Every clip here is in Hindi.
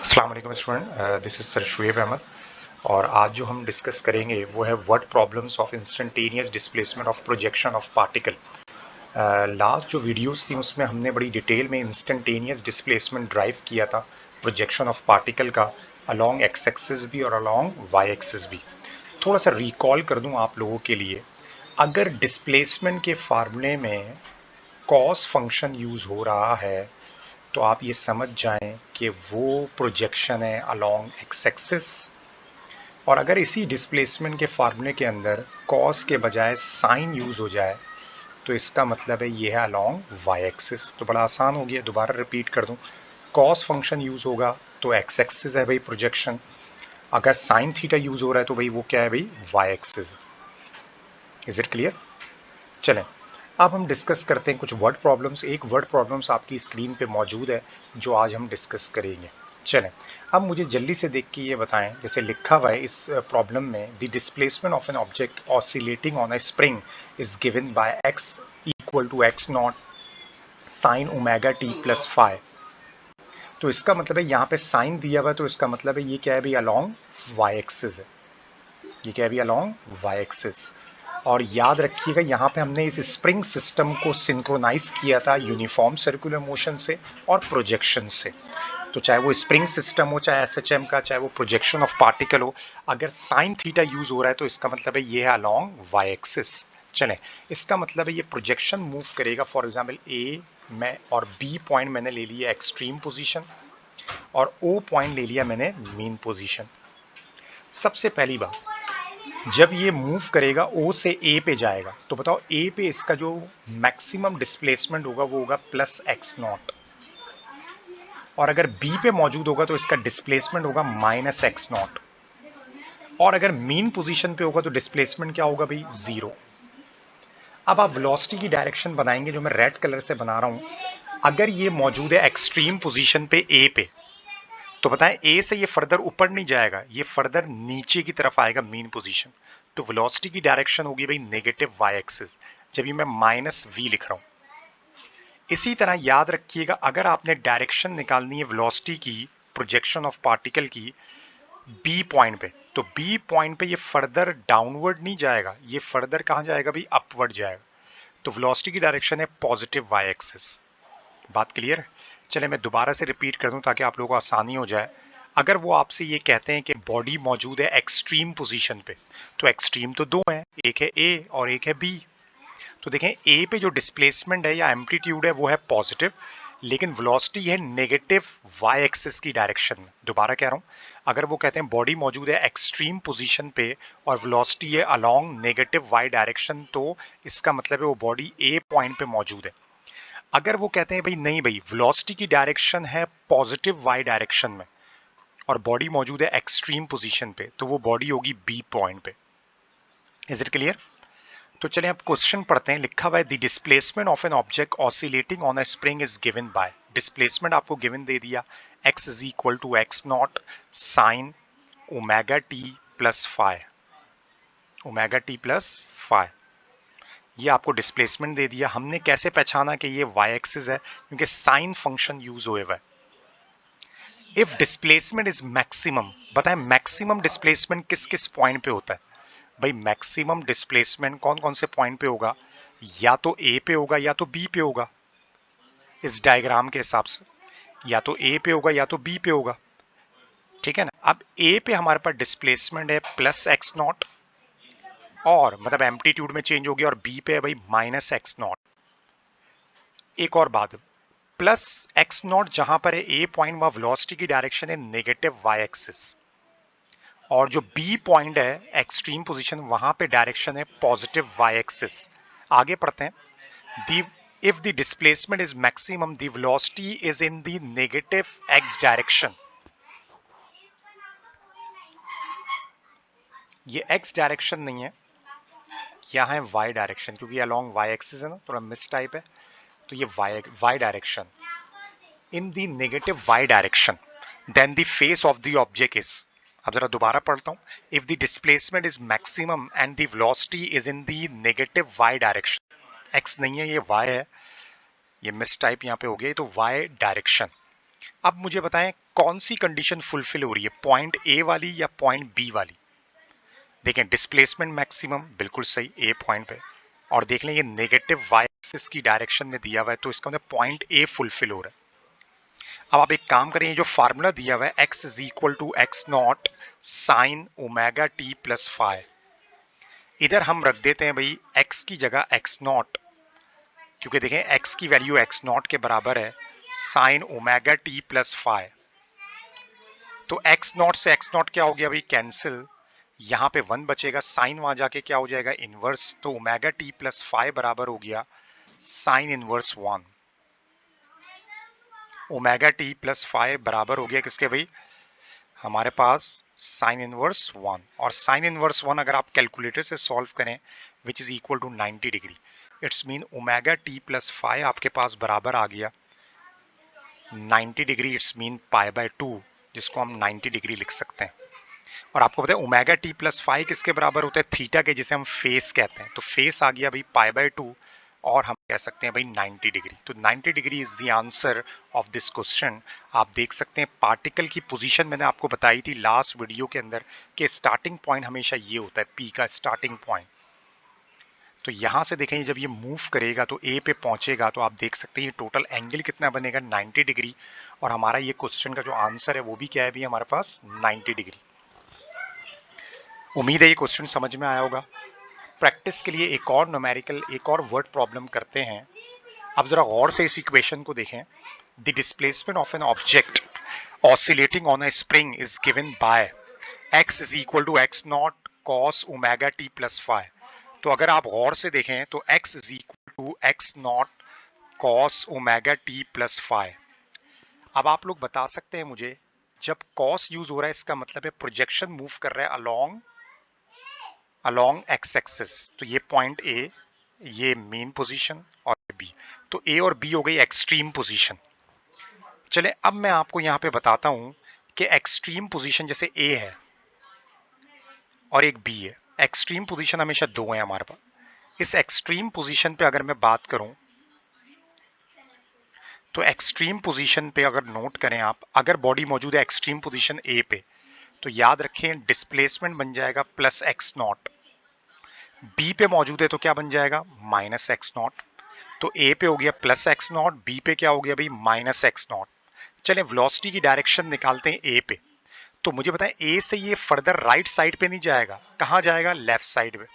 अस्सलाम वालेकुम student, this is sir Shuaib Ahmed. और आज जो हम डिस्कस करेंगे वो है what problems of instantaneous displacement of projection of particle. Last जो वीडियोस थी उसमें हमने बड़ी डिटेल में इंस्टेंटेनियस डिस्प्लेसमेंट ड्राइव किया था प्रोजेक्शन ऑफ पार्टिकल का, अलोंग एक्स एक्सिस भी और अलोंग वाई एक्सिस भी। थोड़ा सा रिकॉल कर दूं आप लोगों के लिए, अगर डिस्प्लेसमेंट के फार्मूले में कॉस फंक्शन यूज हो रहा है तो आप ये समझ जाएं कि वो प्रोजेक्शन है अलोंग एक्स एक्सिस। और अगर इसी डिस्प्लेसमेंट के फार्मूले के अंदर कॉस के बजाय साइन यूज हो जाए तो इसका मतलब है ये है अलोंग वाई एक्सिस। तो बड़ा आसान हो गया, दोबारा रिपीट कर दूं। कॉस फंक्शन यूज होगा तो एक्स एक्सिस है भाई प्रोजेक्शन, अगर साइन थीटा यूज हो रहा है तो भाई वो क्या है भाई, Y axis. Is it clear? चलें अब हम डिस्कस करते हैं कुछ वर्ड प्रॉब्लम्स। एक वर्ड प्रॉब्लम्स आपकी स्क्रीन पे मौजूद है जो आज हम डिस्कस करेंगे। चलें अब मुझे जल्दी से देख के ये बताएं, जैसे लिखा हुआ है इस प्रॉब्लम में, the displacement of an object oscillating on a spring is given by x equal to x naught sine omega t plus five. तो इसका मतलब है यहाँ पे साइन दिया हुआ है, तो इसका मतलब है ये क्या है भाई, अलोंग वाई एक्सिस है। ये क्या है भाई, अलोंग वाई एक्सिस। और याद रखिएगा यहाँ पे हमने इस स्प्रिंग सिस्टम को सिंक्रोनाइज किया था यूनिफॉर्म सर्कुलर मोशन से और प्रोजेक्शन से। तो चाहे वो स्प्रिंग सिस्टम हो, चाहे एसएचएम का, चाहे वो प्रोजेक्शन ऑफ पार्टिकल हो, अगर साइन थीटा यूज हो रहा है तो इसका मतलब है ये है अलोंग वाई एक्सिस। चलें, इसका मतलब है ये प्रोजेक्शन मूव करेगा। फॉर एग्जाम्पल ए में और बी पॉइंट मैंने ले लिया एक्सट्रीम पोजिशन और ओ पॉइंट ले लिया मैंने मीन पोजिशन। सबसे पहली बात, जब ये मूव करेगा ओ से ए पे जाएगा तो बताओ ए पे इसका जो मैक्सिमम डिस्प्लेसमेंट होगा वो होगा प्लस एक्स नॉट, और अगर बी पे मौजूद होगा तो इसका डिस्प्लेसमेंट होगा माइनस एक्स नॉट, और अगर मीन पोजीशन पे होगा तो डिस्प्लेसमेंट क्या होगा भाई, जीरो। अब आप वेलोसिटी की डायरेक्शन बनाएंगे जो मैं रेड कलर से बना रहा हूं। अगर ये मौजूद है एक्सट्रीम पोजीशन पे ए पे, तो बताएं ए से ये फर्दर ऊपर नहीं जाएगा, ये फर्दर नीचे की तरफ आएगा मीन पोजीशन। तो वेलोसिटी की डायरेक्शन होगी भाई नेगेटिव वाई एक्सिस, जब ये मैं माइनस वी लिख रहा हूं। इसी तरह याद रखिएगा, अगर आपने डायरेक्शन निकालनी है वेलोसिटी की प्रोजेक्शन ऑफ पार्टिकल की बी पॉइंट पे, तो बी पॉइंट पे ये फर्दर डाउनवर्ड नहीं जाएगा, ये फर्दर कहां जाएगा भाई, अपवर्ड जाएगा। तो वेलोसिटी की डायरेक्शन है पॉजिटिव वाई एक्सिस। बात क्लियर है? चले मैं दोबारा से रिपीट कर दूं ताकि आप लोगों को आसानी हो जाए। अगर वो आपसे ये कहते हैं कि बॉडी मौजूद है एक्सट्रीम पोजीशन पे, तो एक्सट्रीम तो दो हैं, एक है ए और एक है बी। तो देखें ए पे जो डिस्प्लेसमेंट है या एम्पलीट्यूड है वो है पॉजिटिव, लेकिन वेलोसिटी है नेगेटिव वाई एक्सिस की डायरेक्शन में। दोबारा कह रहा हूं, अगर वो कहते हैं बॉडी मौजूद है एक्सट्रीम पोजीशन पे और वेलोसिटी है अलोंग नेगेटिव वाई डायरेक्शन, तो इसका मतलब है वो बॉडी ए पॉइंट पे मौजूद है। अगर वो कहते हैं भाई नहीं भाई, वेलोसिटी की डायरेक्शन है पॉजिटिव वाई डायरेक्शन में और बॉडी मौजूद है एक्सट्रीम पोजीशन पे, तो वो बॉडी होगी बी पॉइंट पे। Is it clear? तो चलिए अब क्वेश्चन पढ़ते हैं। लिखा हुआ है the displacement of an object oscillating on a spring is given by, displacement आपको गिवन दे दिया, x is equal to x naught sine omega t plus five, omega t plus five. ये आपको डिस्प्लेसमेंट दे दिया। हमने कैसे पहचाना कि ये y एक्सिस है, क्योंकि साइन फंक्शन यूज हुए हुआ है। इफ डिस्प्लेसमेंट इज मैक्सिमम, बताएं मैक्सिमम डिस्प्लेसमेंट किस किस पॉइंट पे होता है भाई? मैक्सिमम डिस्प्लेसमेंट कौन कौन से पॉइंट पे होगा? या तो ए पे होगा या तो बी पे होगा। इस डायग्राम के हिसाब से या तो ए पे होगा या तो बी पे होगा, ठीक है ना। अब ए पे हमारे पास डिस्प्लेसमेंट है प्लस एक्स नॉट, और मतलब एम्पलीट्यूड में चेंज हो गया, और बी पे है भाई माइनस एक्स नॉट। एक और बात, प्लस एक्स नॉट जहां पर है ए पॉइंट, वहां वेलोसिटी की डायरेक्शन है नेगेटिव वाई एक्सिस, और जो बी पॉइंट है एक्सट्रीम पोजीशन, वहां पे डायरेक्शन है पॉजिटिव वाई एक्सिस। आगे पढ़ते हैं। The if the displacement is maximum, the velocity is in the negative x direction. ये x डायरेक्शन नहीं है, यहाँ है y डायरेक्शन, क्योंकि along y एक्सिस है ना, थोड़ा मिस टाइप है। तो ये y direction, in the negative y direction, then the phase of the object is. अब जरा दोबारा पढ़ता हूँ। If the displacement is maximum and the velocity is in the negative y direction, x नहीं है ये y है, ये मिस टाइप यहाँ पे हो गया, तो y डायरेक्शन, अब मुझे बताएं कौन सी कंडीशन फुलफिल हो रही है, पॉइंट ए वाली या पॉइंट बी वाली। देखें डिस्प्लेसमेंट मैक्सिमम बिल्कुल सही ए पॉइंट पे, और देख लें ये नेगेटिव वाई एक्सिस की डायरेक्शन में दिया हुआ है, तो इसका मतलब पॉइंट ए फुलफिल हो रहा है। अब आप एक काम करें, जो फार्मूला दिया हुआ है x is equal to x naught sine omega t plus five, इधर हम रख देते हैं भाई x की जगह एक्स नॉट, क्योंकि देखें x की वैल्यू एक्स नॉट के बराबर है sign omega t plus five. तो एक्स नॉट से एक्स नॉट क्या हो गया भाई, कैंसिल, यहाँ पे वन बचेगा, साइन वहां जाके क्या हो जाएगा, इनवर्स, तो ओमेगा टी प्लस फाइव बराबर हो गया sine inverse one. Omega t plus five बराबर हो गया किसके भाई, हमारे पास साइन इनवर्स वन, और साइन इनवर्स वन अगर आप कैलकुलेटर से सॉल्व करें which is equal to 90 degree, it's mean omega t plus five आपके पास बराबर आ गया 90 degree, it's mean pi by 2, जिसको हम 90 डिग्री लिख सकते हैं। और आपको पता है ओमेगा टी प्लस फाइव किसके बराबर होता है, थीटा के, जिसे हम फेस कहते हैं। तो फेस आ गया भाई पाई बाय 2, और हम कह सकते हैं भाई 90 डिग्री। तो 90 degree is the answer of this question. आप देख सकते हैं पार्टिकल की पोजीशन मैंने आपको बताई थी लास्ट वीडियो के अंदर कि स्टार्टिंग पॉइंट हमेशा ये होता है, पी का स्टार्टिंग पॉइंट। तो यहां से देखें जब ये मूव करेगा तो ए पे पहुंचेगा, तो आप देख सकते हैं ये टोटल एंगल कितना बनेगा, 90 डिग्री। और हमारा ये क्वेश्चन का जो आंसर है वो भी क्या है भी हमारे पास 90 डिग्री। उम्मीद है ये क्वेश्चन समझ में आया होगा। प्रैक्टिस के लिए एक और न्यूमेरिकल, एक और वर्ड प्रॉब्लम करते हैं। अब जरा गौर से इस इक्वेशन को देखें। The displacement of an object oscillating on a spring is given by x is equal to x naught cos omega t plus five. तो अगर आप गौर से देखें तो x is equal to x naught cos omega t plus five. अब आप लोग बता सकते हैं मुझे, जब कॉस यूज हो रहा है इसका मतलब है प्रोजेक्शन मूव कर रहा है अलोंग एक्स एक्सिस। तो ये पॉइंट ए, ये मेन पोजीशन, और बी, तो ए और बी हो गई एक्सट्रीम पोजीशन। चले अब मैं आपको यहां पे बताता हूं कि एक्सट्रीम पोजीशन जैसे ए है और एक बी है, एक्सट्रीम पोजीशन हमेशा दो है हमारे पास। इस एक्सट्रीम पोजीशन पे अगर मैं बात करूं तो एक्सट्रीम पोजीशन पे अगर नोट करें आप, अगर बॉडी मौजूद है एक्सट्रीम पोजीशन ए पे, तो याद रखें डिस्प्लेसमेंट बन जाएगा प्लस एक्स नॉट। बी पे मौजूद है तो क्या बन जाएगा, माइनस एक्स नॉट। तो ए पे हो गया प्लस एक्स नॉट, बी पे क्या हो गया भाई, माइनस एक्स नॉट। चले वेलोसिटी की डायरेक्शन निकालते हैं ए पे। तो मुझे बताएं ए से ये फर्दर राइट साइड पे नहीं जाएगा, कहां जाएगा, लेफ्ट साइड पे।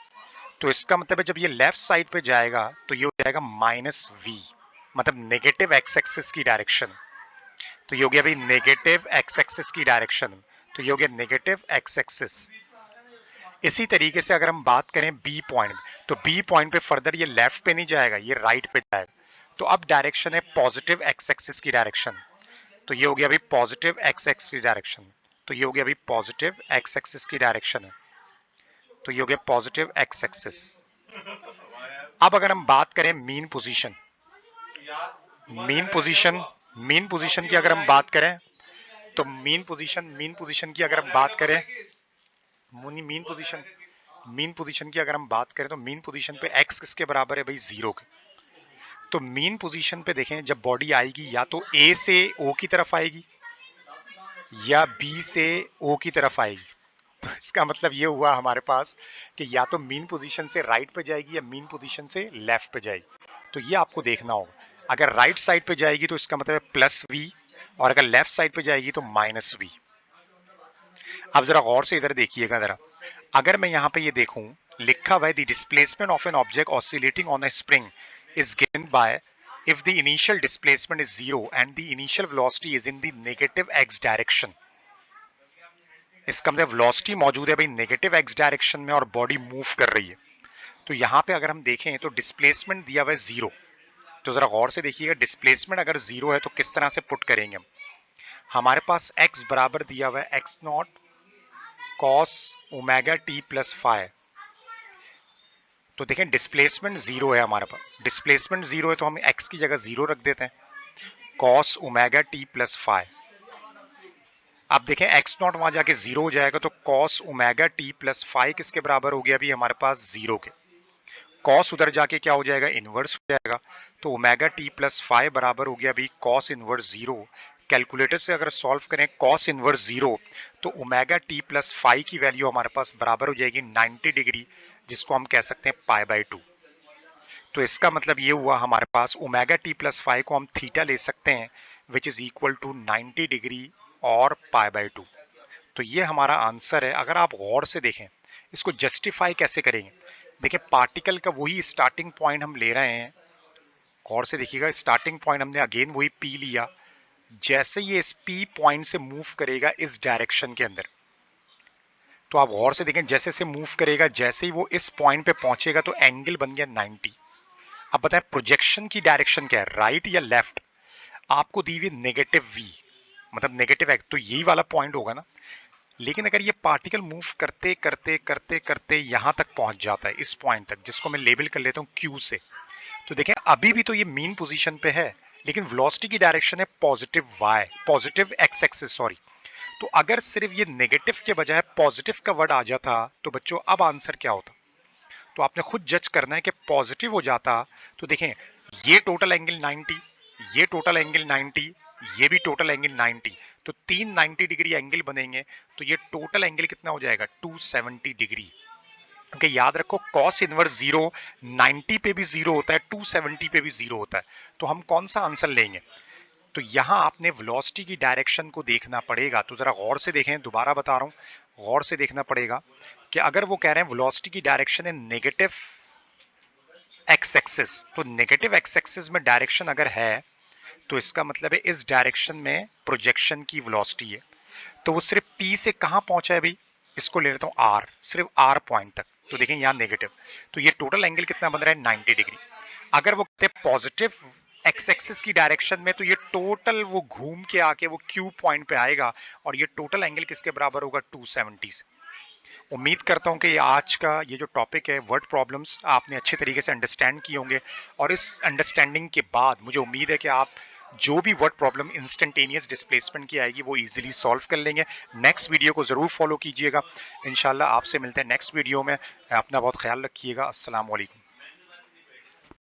तो इसका मतलब है जब ये लेफ्ट साइड पे जाएगा तो ये हो जाएगा माइनस वी, मतलब नेगेटिव एक्स एक्सिस की डायरेक्शन। तो ये हो गया भाई नेगेटिव एक्स एक्सिस की डायरेक्शन, तो ये हो गया नेगेटिव एक्स एक्सिस। इसी तरीके से अगर हम बात करें बी पॉइंट, तो बी पॉइंट पे फर्दर ये लेफ्ट पे नहीं जाएगा, ये राइट पे जाएगा। तो अब डायरेक्शन है पॉजिटिव एक्स एक्सिस की डायरेक्शन। तो ये हो गया भाई पॉजिटिव एक्स एक्सिस की डायरेक्शन। तो ये हो गया भाई पॉजिटिव एक्स एक्सिस की डायरेक्शन है। तो ये हो गया पॉजिटिव एक्स एक्सिस। अब अगर हम बात करें mean position, mean position mean position की अगर हम बात करें तो मीन पोजीशन की अगर हम बात करें मीन पोजीशन की अगर हम बात करें तो मीन पोजीशन पे x किसके बराबर है भाई, जीरो के। तो मीन पोजीशन पे देखें जब बॉडी आएगी या तो a से o की तरफ आएगी या b से o की तरफ आएगी। तो इसका मतलब ये हुआ हमारे पास कि या तो मीन पोजीशन से राइट पे जाएगी या मीन पोजीशन से लेफ्ट पे जाएगी। तो ये आपको देखना होगा। अगर राइट साइड पे जाएगी तो इसका मतलब है प्लस v, और अगर लेफ्ट साइड पे जाएगी तो माइनस v। अब जरा गौर से इधर देखिएगा जरा, अगर मैं यहाँ पे ये देखूं, लिखा हुआ है the displacement of an object oscillating on a spring is given bye if the initial displacement is zero and the initial velocity is in the negative x direction। इसका मतलब वेलोसिटी मौजूद है भाई नेगेटिव एक्स डायरेक्शन में और बॉडी मूव कर रही है। तो यहाँ पे अगर हम देखें तो डिस्प्लेसमेंट दिया हुआ है जीरो। तो जरा गौर से देखिएगा, डिस्प्लेसमेंट अगर जीरो है तो किस तरह से पुट करेंगे हम। हमारे पास x बराबर दिया हुआ है x naught cos omega t plus five. तो देखें डिस्प्लेसमेंट जीरो है हमारे पास, डिस्प्लेसमेंट जीरो है तो हम x की जगह जीरो रख देते हैं, cos omega t plus five. अब देखें एक्स नॉट वहां जाके जीरो हो जाएगा तो cos omega t plus five किसके बराबर हो गया अभी हमारे पास, जीरो के। कॉस उधर जाके क्या हो जाएगा, इनवर्स हो जाएगा। तो ओमेगा टी प्लस फाइव बराबर हो गया अभी कॉस इनवर्स जीरो। कैलकुलेटर से अगर सॉल्व करें कॉस इनवर्स 0 तो ओमेगा टी प्लस फाई की वैल्यू हमारे पास बराबर हो जाएगी 90 डिग्री, जिसको हम कह सकते हैं पाई बाई 2। तो इसका मतलब ये हुआ हमारे पास ओमेगा टी प्लस फाई को हम थीटा ले सकते हैं which is equal to 90 degree और पाई बाई 2। तो ये हमारा आंसर है। अगर आप गौर से देखें इसको जस्टिफाई कैसे करेंगे, देखिए पार्टिकल का वही स्टार्टिंग पॉइंट हम ले रहे हैं, गौर से देखिएगा स्टार्टिंग पॉइंट हमने अगेन वही पी लिया, जैसे ये इस पी पॉइंट से मूव करेगा इस डायरेक्शन के अंदर, तो आप गौर से देखें जैसे से मूव करेगा जैसे ही वो इस पॉइंट पे पहुंचेगा तो एंगल बन गया 90। अब बताएं प्रोजेक्शन की डायरेक्शन क्या है, राइट या लेफ्ट। आपको दी हुई नेगेटिव वी, मतलब नेगेटिव एक्स, तो यही वाला पॉइंट होगा ना। लेकिन अगर ये पार्टिकल मूव करते करते करते करते यहां तक पहुंच जाता है इस पॉइंट तक, जिसको मैं लेबल कर लेता हूं क्यू से, तो देखें अभी भी तो ये मीन पोजीशन पे है, लेकिन वेलोसिटी की डायरेक्शन है positive Y, positive x axis sorry. तो अगर सिर्फ ये नेगेटिव के बजाय पॉजिटिव का वर्ड आ जाता तो बच्चों अब आंसर क्या होता। तो आपने खुद जज करना है कि पॉजिटिव हो जाता तो देखें ये टोटल एंगल 90, ये टोटल एंगल 90, ये भी टोटल एंगल 90, तो तीन 90 डिग्री एंगल बनेंगे, तो ये टोटल एंगल कितना हो जाएगा 270 डिग्री। क्योंकि याद रखो कॉस इनवर्स 0 90 पे भी 0 होता है, 270 पे भी 0 होता है। तो हम कौन सा आंसर लेंगे। तो यहां आपने वेलोसिटी की डायरेक्शन को देखना पड़ेगा। तो जरा गौर से देखें, दोबारा बता रहा हूं, गौर से देखना पड़ेगा कि अगर वो कह रहे हैं वेलोसिटी की डायरेक्शन है नेगेटिव एक्स एक्सिस, तो नेगेटिव एक्स एक्सिस में डायरेक्शन अगर है तो इसका मतलब है इस डायरेक्शन में प्रोजेक्शन की वेलोसिटी है। तो वो सिर्फ P से कहां पहुंचा है भाई, इसको ले लेता हूं R, सिर्फ R पॉइंट तक। तो देखें यहां नेगेटिव, तो ये टोटल एंगल कितना बन रहा है 90 डिग्री। अगर वो कहते हैं पॉजिटिव एक्स एक्सिस की डायरेक्शन में, तो ये टोटल वो घूम के आके वो Q पॉइंट पे आएगा और ये टोटल एंगल किसके बराबर होगा 270 से। उम्मीद करता हूं कि ये आज का ये जो टॉपिक है वर्ड प्रॉब्लम्स आपने अच्छे तरीके से अंडरस्टैंड किए होंगे, और इस अंडरस्टैंडिंग के बाद मुझे उम्मीद है कि आप जो भी वर्ड प्रॉब्लम इंस्टेंटेनियस डिस्प्लेसमेंट की आएगी वो इजीली सॉल्व कर लेंगे। नेक्स्ट वीडियो को जरूर फॉलो कीजिएगा। इंशाल्लाह आपसे मिलते हैं नेक्स्ट वीडियो में। अपना बहुत ख्याल रखिएगा। अस्सलाम वालेकुम।